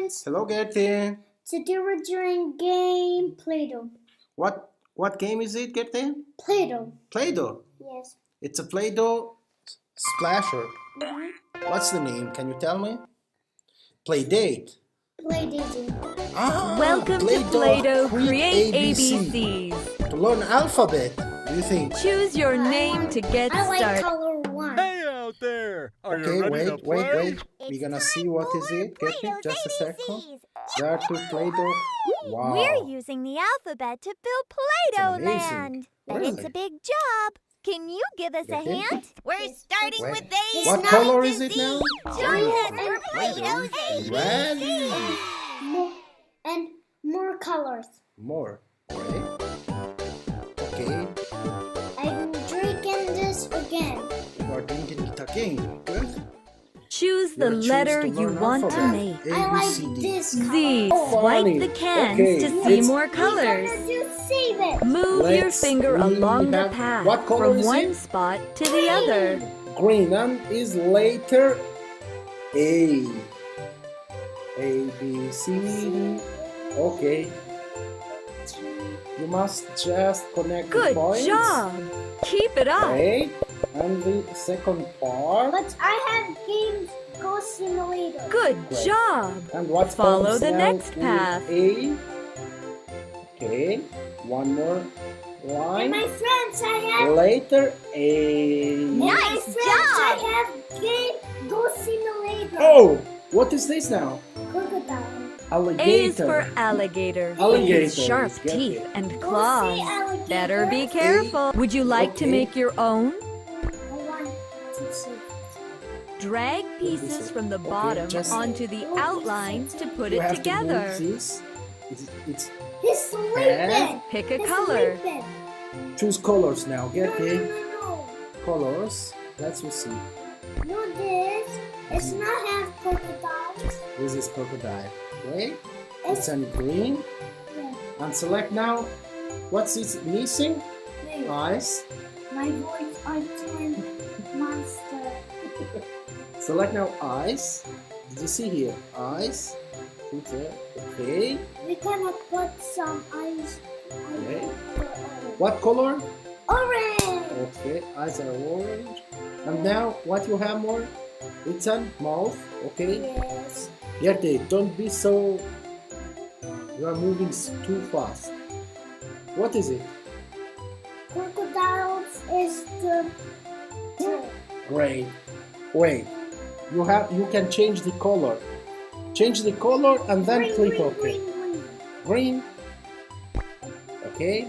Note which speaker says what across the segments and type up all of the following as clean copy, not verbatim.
Speaker 1: friends.
Speaker 2: Hello, Gertie.
Speaker 1: Today we're doing game Play-Doh.
Speaker 2: What game is it, Gertie?
Speaker 1: Play-Doh.
Speaker 2: Play-Doh.
Speaker 1: Yes.
Speaker 2: It's a Play-Doh splasher.
Speaker 1: Mhm.
Speaker 2: What's the name? Can you tell me? Playdate.
Speaker 1: Play-Dating.
Speaker 3: Welcome to Play-Doh Create ABCs.
Speaker 2: To learn alphabet, do you think?
Speaker 3: Choose your name to get
Speaker 1: I like
Speaker 3: started.
Speaker 1: color 1.
Speaker 4: Hey out there! Are
Speaker 2: Okay,
Speaker 4: you ready to play?
Speaker 2: wait. We're gonna see what is it. Gertie, just a second. There are two Play-Doh. Wow.
Speaker 5: We're using the alphabet to build Play-Doh
Speaker 2: amazing.
Speaker 5: Land. But
Speaker 2: Really?
Speaker 5: it's a big job. Can you give us a
Speaker 2: Okay.
Speaker 5: hand? We're starting
Speaker 2: Wait.
Speaker 5: with A.
Speaker 2: What color is it now?
Speaker 5: Join us for Play-Doh's
Speaker 2: Red.
Speaker 1: And more colors.
Speaker 2: More. Right? Okay.
Speaker 1: I'm drinking this again.
Speaker 2: You are drinking it again. Good.
Speaker 3: Choose the
Speaker 2: You're gonna choose
Speaker 3: letter
Speaker 2: to
Speaker 3: you
Speaker 2: learn
Speaker 3: want to
Speaker 2: alphabet.
Speaker 3: make.
Speaker 2: A,
Speaker 1: I
Speaker 2: B,
Speaker 1: like
Speaker 2: C, D.
Speaker 1: this
Speaker 3: Z.
Speaker 1: color.
Speaker 3: Swipe
Speaker 2: Funny.
Speaker 3: the cans
Speaker 2: Okay,
Speaker 3: to see
Speaker 2: it's-
Speaker 3: more colors.
Speaker 1: We're gonna do save it.
Speaker 3: Move your
Speaker 2: Let's
Speaker 3: finger along the
Speaker 2: have-
Speaker 3: path
Speaker 2: what color
Speaker 3: from
Speaker 2: is
Speaker 3: one
Speaker 2: it?
Speaker 3: spot to the other.
Speaker 2: Green and is later A. A, B, C, D. Okay. You must just connect the
Speaker 3: Good
Speaker 2: points.
Speaker 3: job. Keep it up.
Speaker 2: Right. And the second part.
Speaker 1: But I have games Go Simulator.
Speaker 3: Good
Speaker 2: Great.
Speaker 3: job.
Speaker 2: And what
Speaker 3: Follow
Speaker 2: comes
Speaker 3: the
Speaker 2: now
Speaker 3: next
Speaker 2: with
Speaker 3: path.
Speaker 2: A. Okay. One more
Speaker 1: And
Speaker 2: line.
Speaker 1: my friends, I have.
Speaker 2: Later A.
Speaker 1: And my
Speaker 5: Nice
Speaker 1: friends, I
Speaker 5: job.
Speaker 1: have game Go Simulator.
Speaker 2: Oh, what is this now?
Speaker 1: Crocodile.
Speaker 2: Alligator.
Speaker 3: A is for alligator.
Speaker 2: Alligator.
Speaker 3: With sharp
Speaker 2: Get
Speaker 3: teeth
Speaker 2: it.
Speaker 3: and
Speaker 1: Go see
Speaker 3: claws.
Speaker 1: alligator.
Speaker 3: Better be careful. Would you like to
Speaker 2: Okay.
Speaker 3: make your own?
Speaker 1: I want to see.
Speaker 3: Drag pieces from the
Speaker 2: Okay,
Speaker 3: bottom
Speaker 2: just-
Speaker 3: onto the outlines to put
Speaker 2: You
Speaker 3: it
Speaker 2: have
Speaker 3: together.
Speaker 2: to move this. It's
Speaker 1: He's sleeping.
Speaker 3: Pick a
Speaker 1: He's
Speaker 3: color.
Speaker 1: sleeping.
Speaker 2: choose colors now. Get
Speaker 1: No,
Speaker 2: it?
Speaker 1: no,
Speaker 2: Colors. Let's see.
Speaker 1: no. No, this. It's not have crocodiles.
Speaker 2: This is crocodile. Okay.
Speaker 1: It's
Speaker 2: It's in green.
Speaker 1: yeah.
Speaker 2: And select now. What's it missing?
Speaker 1: Wait,
Speaker 2: Eyes.
Speaker 1: my voice are twin monster.
Speaker 2: Select now eyes. Did you see here? Eyes. Put there. Okay.
Speaker 1: We gonna put some eyes.
Speaker 2: Okay. What color?
Speaker 1: Orange.
Speaker 2: Okay. Eyes are orange. And now what you have more? It's a mouth. Okay.
Speaker 1: Yes.
Speaker 2: Gertie, don't be so. You are moving too fast. What is it?
Speaker 1: Crocodiles is the.
Speaker 2: Great. Wait. You can change the color. Change the color and then
Speaker 1: Green,
Speaker 2: click
Speaker 1: green,
Speaker 2: OK.
Speaker 1: green, green.
Speaker 2: Green. Okay.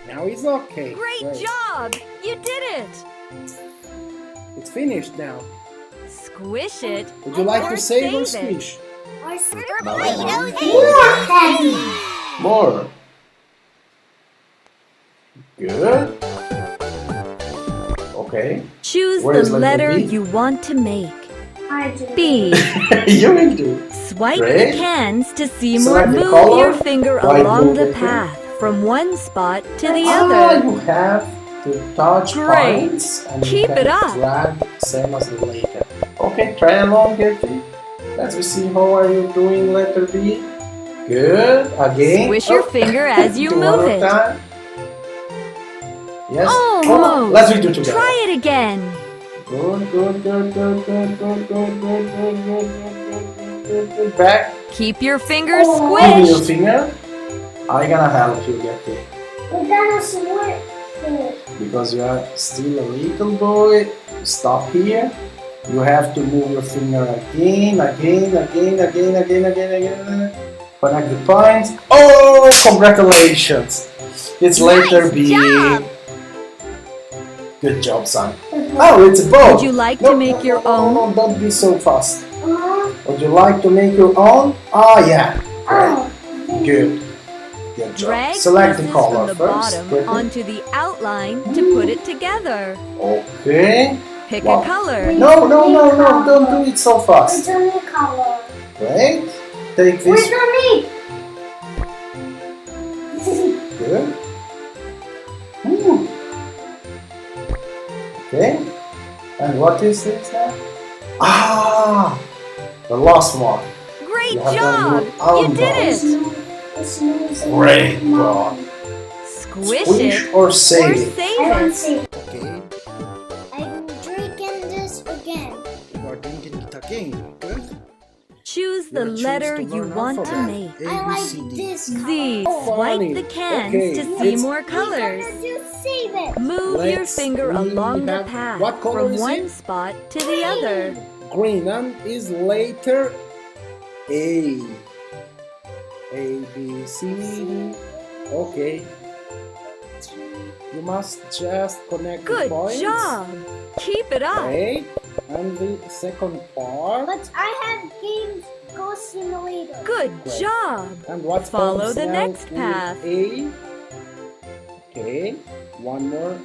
Speaker 2: Now it's okay.
Speaker 3: Great job! You did it!
Speaker 2: It's finished now.
Speaker 3: Squish it.
Speaker 2: Would you like
Speaker 3: or
Speaker 2: to save or
Speaker 3: save it.
Speaker 2: squish?
Speaker 1: Or some
Speaker 5: Play-Doh's
Speaker 2: More. Good. Okay.
Speaker 3: Choose
Speaker 2: Where is
Speaker 3: the
Speaker 2: letter
Speaker 3: letter
Speaker 2: B?
Speaker 3: you want to make.
Speaker 1: I do.
Speaker 3: B.
Speaker 2: You will do.
Speaker 3: Swipe
Speaker 2: Great.
Speaker 3: the cans to see
Speaker 2: Select
Speaker 3: more.
Speaker 2: the
Speaker 3: Move
Speaker 2: color.
Speaker 3: your finger
Speaker 2: White,
Speaker 3: along
Speaker 2: blue,
Speaker 3: the
Speaker 2: red,
Speaker 3: path from one spot to the
Speaker 2: Ah,
Speaker 3: other.
Speaker 2: you have to touch
Speaker 3: Great.
Speaker 2: points and you
Speaker 3: Keep
Speaker 2: can
Speaker 3: it up.
Speaker 2: drag same as the later. Okay, try along, Gertie. Let's see how are you doing letter B. Good. Again.
Speaker 3: Squish your finger as you
Speaker 2: One
Speaker 3: move
Speaker 2: more
Speaker 3: it.
Speaker 2: time. Yes.
Speaker 3: Almost.
Speaker 2: Let's redo together.
Speaker 3: Try it again.
Speaker 2: Good, good, good, good, good, good, good, good, good, good, good, good. Back.
Speaker 3: Keep your fingers
Speaker 2: Give me your
Speaker 3: squished.
Speaker 2: finger. I'm gonna help you, Gertie.
Speaker 1: We're gonna switch it.
Speaker 2: Because you are still a little boy. Stop here. You have to move your finger again. Connect the points. Oh, congratulations! It's letter B.
Speaker 5: job.
Speaker 2: Good job, son. Oh, it's a bow.
Speaker 3: Would you like to make your own?
Speaker 2: No, don't be so fast.
Speaker 1: Uh,
Speaker 2: Would you like to make your own? Ah, yeah.
Speaker 1: oh.
Speaker 2: Good. Good job.
Speaker 3: Drag
Speaker 2: Select the
Speaker 3: pieces
Speaker 2: color
Speaker 3: from the
Speaker 2: first.
Speaker 3: bottom
Speaker 2: Gertie.
Speaker 3: onto the outline to put it together.
Speaker 2: Okay.
Speaker 3: Pick
Speaker 2: Wow.
Speaker 3: a color.
Speaker 2: No, don't do it so
Speaker 1: Where's
Speaker 2: fast.
Speaker 1: the new color?
Speaker 2: Right? Take
Speaker 1: Where's
Speaker 2: this.
Speaker 1: the meat?
Speaker 2: Good. Ooh. Okay. And what is this now? Ah! The last one.
Speaker 3: Great Great
Speaker 2: You have
Speaker 3: job!
Speaker 2: done your own
Speaker 3: You did
Speaker 2: dots.
Speaker 3: it!
Speaker 2: Great job.
Speaker 3: Squish
Speaker 2: Squish
Speaker 3: it
Speaker 2: or
Speaker 3: or
Speaker 2: save it.
Speaker 3: save
Speaker 1: I don't
Speaker 3: it.
Speaker 1: see it.
Speaker 4: Okay.
Speaker 1: I'm drinking this again.
Speaker 4: You are drinking it again. Good.
Speaker 3: Choose the
Speaker 4: Your choose
Speaker 3: letter
Speaker 4: to
Speaker 3: you
Speaker 4: learn
Speaker 3: want to
Speaker 4: alphabet.
Speaker 3: make.
Speaker 4: A,
Speaker 1: I
Speaker 4: B,
Speaker 1: like
Speaker 4: C, D.
Speaker 1: this
Speaker 3: Z.
Speaker 1: color.
Speaker 3: Swipe
Speaker 4: Funny.
Speaker 3: the cans
Speaker 4: Okay,
Speaker 3: to see
Speaker 4: it's-
Speaker 3: more
Speaker 1: We're
Speaker 3: colors.
Speaker 1: gonna just save it.
Speaker 3: Move your
Speaker 4: Let's-
Speaker 3: finger
Speaker 4: we
Speaker 3: along the
Speaker 4: have-
Speaker 3: path
Speaker 4: what color
Speaker 3: from
Speaker 4: is
Speaker 3: one
Speaker 4: it?
Speaker 3: spot to the other.
Speaker 4: Green and is letter A. A, B, C, D. Okay. You must just connect the
Speaker 3: Good
Speaker 4: points.
Speaker 3: job! Keep it up.
Speaker 4: Right. And the second part.
Speaker 1: But I have games Go Simulator.
Speaker 3: Good
Speaker 4: Great.
Speaker 3: job!
Speaker 4: And what
Speaker 3: Follow
Speaker 4: comes
Speaker 3: the
Speaker 4: now
Speaker 3: next
Speaker 4: with
Speaker 3: path.
Speaker 4: A. Okay. One more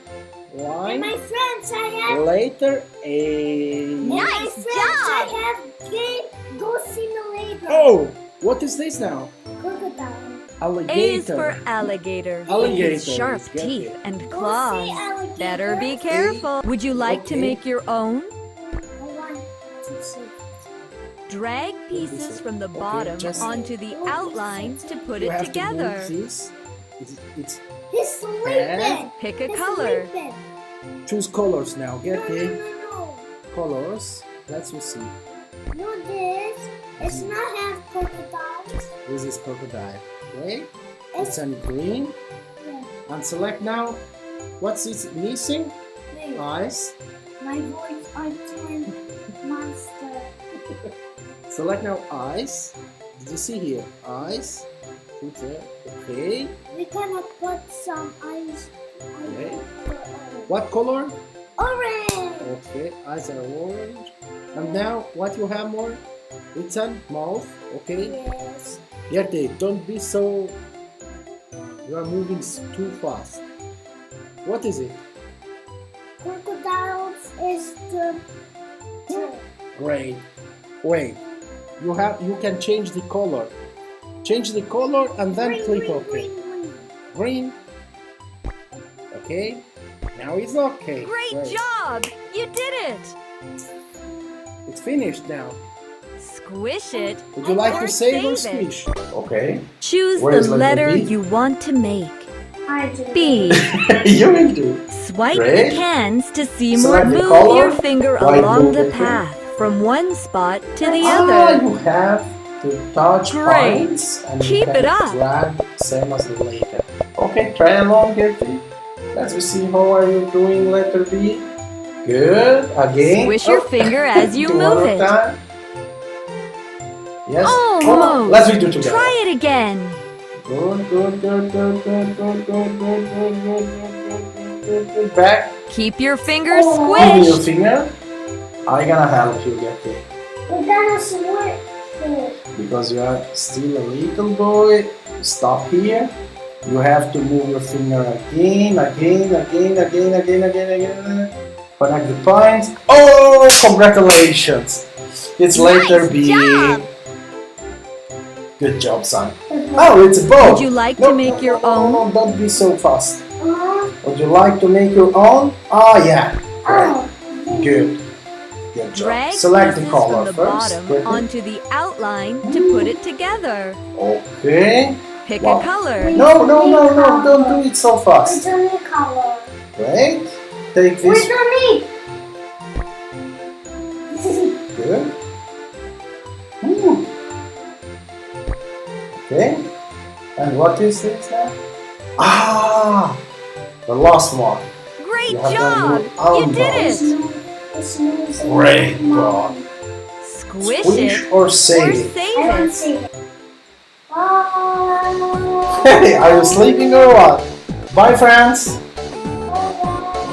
Speaker 1: And
Speaker 4: line.
Speaker 1: my friends, I have.
Speaker 4: Letter A.
Speaker 1: And my
Speaker 5: Nice
Speaker 1: friends, I
Speaker 5: job.
Speaker 1: have game Go Simulator.
Speaker 4: Oh, what is this now?
Speaker 1: Crocodile.
Speaker 3: A is
Speaker 4: Alligator.
Speaker 3: for alligator.
Speaker 4: Alligator,
Speaker 3: With sharp
Speaker 4: get
Speaker 3: teeth
Speaker 4: it.
Speaker 3: and
Speaker 1: Go
Speaker 3: claws.
Speaker 1: see alligator.
Speaker 3: Better be careful. Would you like to
Speaker 4: Okay.
Speaker 3: make your own?
Speaker 1: I want to see.
Speaker 3: Drag pieces from the
Speaker 4: Okay,
Speaker 3: bottom
Speaker 4: just-
Speaker 3: onto the outline to put
Speaker 4: You
Speaker 3: it
Speaker 4: have
Speaker 3: together.
Speaker 4: to move this. It's
Speaker 1: He's sleeping.
Speaker 3: Pick a
Speaker 1: He's
Speaker 3: color.
Speaker 1: sleeping.
Speaker 4: choose colors now.
Speaker 1: No,
Speaker 4: Get
Speaker 1: no,
Speaker 4: the
Speaker 1: no,
Speaker 4: colors. Let's see.
Speaker 1: no. No, this. It's not have crocodiles.
Speaker 4: This is crocodile. Right?
Speaker 1: It's
Speaker 4: It's in green.
Speaker 1: yeah.
Speaker 4: And select now. What's it missing?
Speaker 1: Wait,
Speaker 4: Eyes.
Speaker 1: my voice are twin monster.
Speaker 4: Select now eyes. Did you see here? Eyes. Put there. Okay.
Speaker 1: We gonna put some eyes.
Speaker 4: Okay. What color?
Speaker 1: Orange.
Speaker 4: Okay. Eyes are orange. And now what you have more? It's on mouth. Okay.
Speaker 1: Yes.
Speaker 4: Yerte, don't be so. You are moving too fast. What is it?
Speaker 1: Crocodiles is the.
Speaker 4: Great. Wait. You can change the color. Change the color and then
Speaker 1: Green,
Speaker 4: click
Speaker 1: green,
Speaker 4: OK.
Speaker 1: green, green.
Speaker 4: Green. Okay. Now it's okay.
Speaker 3: Great job! You did it!
Speaker 4: It's finished now.
Speaker 3: Squish it
Speaker 4: Would you like
Speaker 3: or
Speaker 4: to save or
Speaker 3: save it.
Speaker 4: squish?
Speaker 2: Okay.
Speaker 3: Choose
Speaker 2: Where is
Speaker 3: the
Speaker 2: letter
Speaker 3: letter
Speaker 2: B?
Speaker 3: you want to make.
Speaker 1: I do.
Speaker 3: B.
Speaker 2: You will do.
Speaker 3: Swipe
Speaker 2: Great.
Speaker 3: the cans to see
Speaker 2: Select
Speaker 3: more.
Speaker 2: the
Speaker 3: Move
Speaker 2: color.
Speaker 3: your finger
Speaker 2: Why
Speaker 3: along
Speaker 2: move
Speaker 3: the
Speaker 2: it?
Speaker 3: path from one spot to the
Speaker 2: Ah,
Speaker 3: other.
Speaker 2: you have to touch
Speaker 3: Great.
Speaker 2: points and
Speaker 3: Keep
Speaker 2: you can
Speaker 3: it up.
Speaker 2: drag same as the letter. Okay, try along, Gertie. Let's see how are you doing letter B. Good. Again.
Speaker 3: Squish your finger as you
Speaker 2: Do
Speaker 3: move
Speaker 2: one more
Speaker 3: it.
Speaker 2: time. Yes.
Speaker 3: Almost.
Speaker 2: Let's redo together.
Speaker 3: Try it again.
Speaker 2: Good, good, good, good, good, good, good, good, good, good, good, good, good. Back.
Speaker 3: Keep your fingers
Speaker 2: Give me your
Speaker 3: squished.
Speaker 2: finger. I'm gonna help you, Gertie.
Speaker 1: We're gonna switch it.
Speaker 2: Because you are still a little boy. Stop here. You have to move your finger again. Connect the points. Oh, congratulations! It's letter
Speaker 5: Nice
Speaker 2: B.
Speaker 5: job.
Speaker 2: Good job, son. Oh, it's a bow.
Speaker 3: Would you like to make your own?
Speaker 2: No, don't be so fast.
Speaker 1: Uh,
Speaker 2: Would you like to make your own? Ah, yeah.
Speaker 1: oh.
Speaker 2: Good. Good job.
Speaker 3: Drag
Speaker 2: Select the
Speaker 3: pieces
Speaker 2: color
Speaker 3: from the
Speaker 2: first.
Speaker 3: bottom
Speaker 2: quickly.
Speaker 3: onto the outline to put it together.
Speaker 2: Okay.
Speaker 3: Pick
Speaker 2: Wow.
Speaker 3: a color.
Speaker 2: No, don't do it so
Speaker 1: We
Speaker 2: fast.
Speaker 1: don't need color.
Speaker 2: Great. Take
Speaker 1: We
Speaker 2: this.
Speaker 1: don't need.
Speaker 2: Good. Hmm. Okay. And what is this now? Ah, the last one.
Speaker 3: Great
Speaker 2: You have
Speaker 3: job!
Speaker 2: done your own
Speaker 3: You did
Speaker 2: dots.
Speaker 3: it!
Speaker 2: Great job.
Speaker 3: Squish
Speaker 2: Squish
Speaker 3: it
Speaker 2: or
Speaker 3: or
Speaker 2: save it.
Speaker 3: save
Speaker 1: I don't
Speaker 3: it.
Speaker 1: see it. Oh.
Speaker 2: Hey, are you sleeping or what? Bye, friends.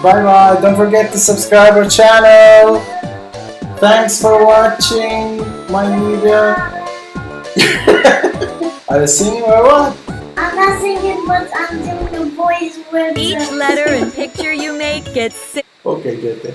Speaker 2: Bye bye. Don't forget to subscribe our channel. Thanks for watching my video. Are you singing or what?
Speaker 1: I'm not singing, but I'm doing the voice with
Speaker 3: Each
Speaker 1: the-
Speaker 3: letter and picture you make gets
Speaker 2: Okay, good.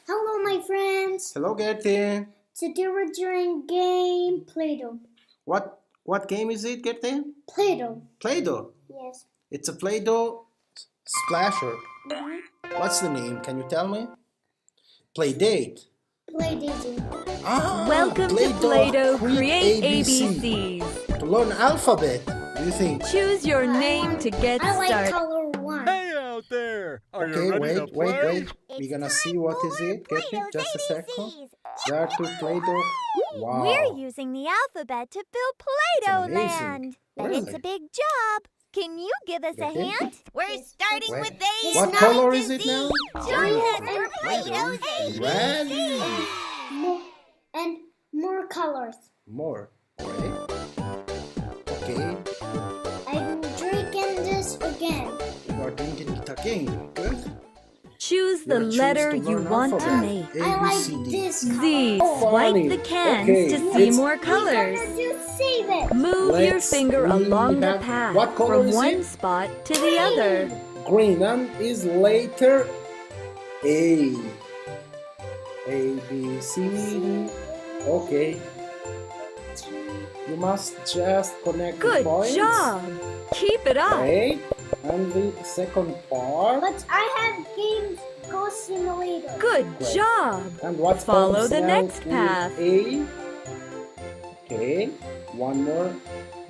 Speaker 1: Hello, my friends.
Speaker 4: Hello, Gertie.
Speaker 1: Today we're doing game Play-Doh.
Speaker 4: What game is it, Gertie?
Speaker 1: Play-Doh.
Speaker 4: Play-Doh.
Speaker 1: Yes.
Speaker 4: It's a Play-Doh splasher. What's the name? Can you tell me? Playdate.
Speaker 1: Play Disney.
Speaker 4: Ah,
Speaker 3: Welcome to Play-Doh Create ABCs.
Speaker 4: To learn alphabet. Do you think?
Speaker 3: Choose your name to get
Speaker 1: I like
Speaker 3: started.
Speaker 1: color 1.
Speaker 6: Hey out there! Are you
Speaker 4: Okay,
Speaker 6: ready to play?
Speaker 4: wait.
Speaker 5: It's
Speaker 4: We're gonna
Speaker 5: time
Speaker 4: see what is
Speaker 5: for
Speaker 4: it. Get me
Speaker 5: Play-Doh's
Speaker 4: just a second.
Speaker 5: ABCs.
Speaker 4: There are two Play-Doh. Wow.
Speaker 5: We're using the alphabet to build Play-Doh
Speaker 4: amazing.
Speaker 5: Land. But it's
Speaker 4: Really?
Speaker 5: a big job. Can you give us a
Speaker 4: Okay.
Speaker 5: hint? We're starting
Speaker 4: Wait.
Speaker 5: with A.
Speaker 4: What color is it now?
Speaker 5: Join us for
Speaker 1: And
Speaker 5: Play-Doh's
Speaker 4: Red.
Speaker 5: ABCs.
Speaker 1: More, and more colors.
Speaker 4: More. Right? Okay.
Speaker 1: I'm drinking this again.
Speaker 4: You are drinking it again. Good.
Speaker 3: Choose the
Speaker 4: You're gonna choose
Speaker 3: letter
Speaker 4: to
Speaker 3: you
Speaker 4: learn
Speaker 3: want to
Speaker 4: alphabet.
Speaker 3: make.
Speaker 4: A,
Speaker 1: I
Speaker 4: B,
Speaker 1: like
Speaker 4: C, D.
Speaker 1: this color.
Speaker 3: Z.
Speaker 4: Funny.
Speaker 3: Swipe the cans
Speaker 4: Okay,
Speaker 3: to see
Speaker 4: let's-
Speaker 3: more colors.
Speaker 1: We're gonna just save it.
Speaker 3: Move your
Speaker 4: Let's
Speaker 3: finger along the
Speaker 4: have-
Speaker 3: path
Speaker 4: what color
Speaker 3: from
Speaker 4: is
Speaker 3: one
Speaker 4: it?
Speaker 3: spot to the other.
Speaker 4: Green. And is later A. A, B, C, D. Okay. You must just connect the
Speaker 3: Good
Speaker 4: points.
Speaker 3: job. Keep it up.
Speaker 4: Right? And the second part.
Speaker 1: But I have Games Go Simulator.
Speaker 3: Good
Speaker 4: Great.
Speaker 3: job.
Speaker 4: And what
Speaker 3: Follow
Speaker 4: comes
Speaker 3: the
Speaker 4: now
Speaker 3: next
Speaker 4: with
Speaker 3: path.
Speaker 4: A. Okay. One more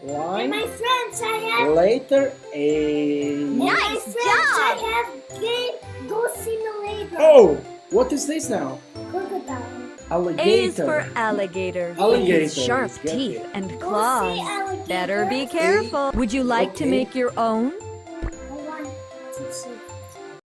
Speaker 1: And
Speaker 4: line.
Speaker 1: my friends, I have.
Speaker 4: Later A.
Speaker 1: And my
Speaker 5: Nice
Speaker 1: friends,
Speaker 5: job.
Speaker 1: I have Game Go Simulator.
Speaker 4: Oh! What is this now?
Speaker 1: Crocodile.
Speaker 4: Alligator.
Speaker 3: A is for alligator.
Speaker 4: Alligator.
Speaker 3: With sharp
Speaker 4: Get
Speaker 3: teeth
Speaker 4: it.
Speaker 3: and
Speaker 1: Go see
Speaker 3: claws.
Speaker 1: alligator.
Speaker 3: Better be careful. Would you like to
Speaker 4: Okay.
Speaker 3: make your own?